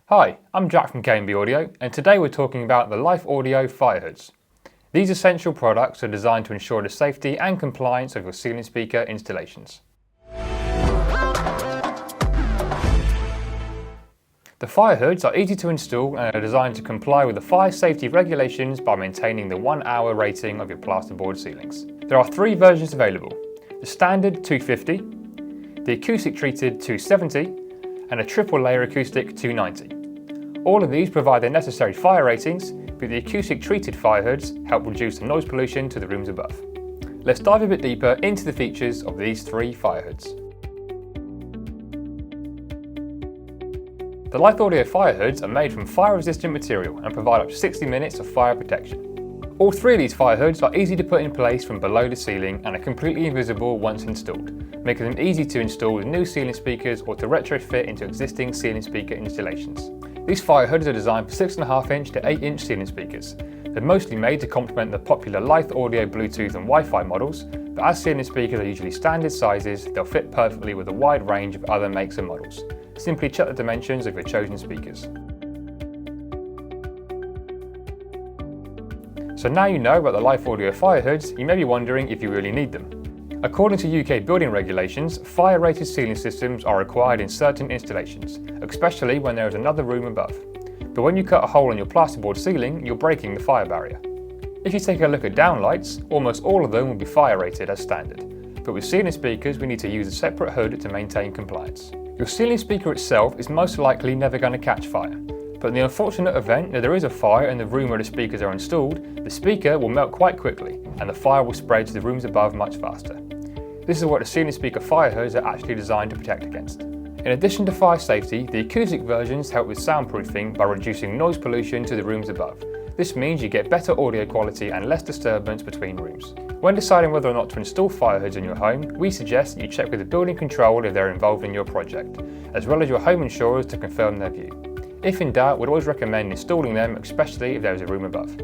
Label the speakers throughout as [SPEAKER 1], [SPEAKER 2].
[SPEAKER 1] Hi, I'm Jack from K&B Audio, and today we're talking about the Lithe Audio Fire Hoods. These essential products are designed to ensure the safety and compliance of your ceiling speaker installations. The fire hoods are easy to install and are designed to comply with the fire safety regulations by maintaining the 1-hour rating of your plasterboard ceilings. There are 3 versions available: the standard 250, the acoustic treated 270, and a triple layer acoustic 290. All of these provide the necessary fire ratings, but the acoustic treated fire hoods help reduce the noise pollution to the rooms above. Let's dive a bit deeper into the features of these 3 fire hoods. The Lithe Audio Fire Hoods are made from fire-resistant material and provide up to 60 minutes of fire protection. All 3 of these fire hoods are easy to put in place from below the ceiling and are completely invisible once installed, making them easy to install with new ceiling speakers or to retrofit into existing ceiling speaker installations. These fire hoods are designed for 6.5-inch to 8-inch ceiling speakers. They're mostly made to complement the popular Lithe Audio Bluetooth and Wi-Fi models, but as ceiling speakers are usually standard sizes, they'll fit perfectly with a wide range of other makes and models. Simply check the dimensions of your chosen speakers. So now you know about the Lithe Audio Fire Hoods, you may be wondering if you really need them. According to UK building regulations, fire-rated ceiling systems are required in certain installations, especially when there is another room above. But when you cut a hole in your plasterboard ceiling, you're breaking the fire barrier. If you take a look at downlights, almost all of them will be fire-rated as standard. But with ceiling speakers, we need to use a separate hood to maintain compliance. Your ceiling speaker itself is most likely never going to catch fire. But in the unfortunate event that there is a fire in the room where the speakers are installed, the speaker will melt quite quickly and the fire will spread to the rooms above much faster. This is what the ceiling speaker fire hoods are actually designed to protect against. In addition to fire safety, the acoustic versions help with soundproofing by reducing noise pollution to the rooms above. This means you get better audio quality and less disturbance between rooms. When deciding whether or not to install fire hoods in your home, we suggest that you check with the building control if they're involved in your project, as well as your home insurers to confirm their view. If in doubt, we'd always recommend installing them, especially if there is a room above.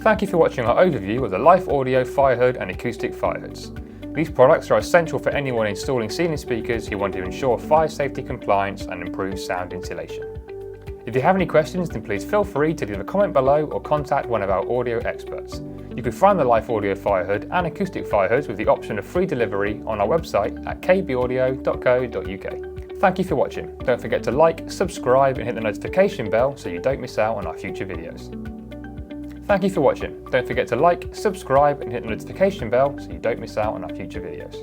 [SPEAKER 1] Thank you for watching our overview of the Lithe Audio Fire Hood and Acoustic Fire Hoods. These products are essential for anyone installing ceiling speakers who want to ensure fire safety compliance and improve sound insulation. If you have any questions, then please feel free to leave a comment below or contact one of our audio experts. You can find the Lithe Audio Fire Hood and Acoustic Fire Hoods with the option of free delivery on our website at kbaudio.co.uk. Thank you for watching. Don't forget to like, subscribe and hit the notification bell so you don't miss out on our future videos. Thank you for watching. Don't forget to like, subscribe and hit the notification bell so you don't miss out on our future videos.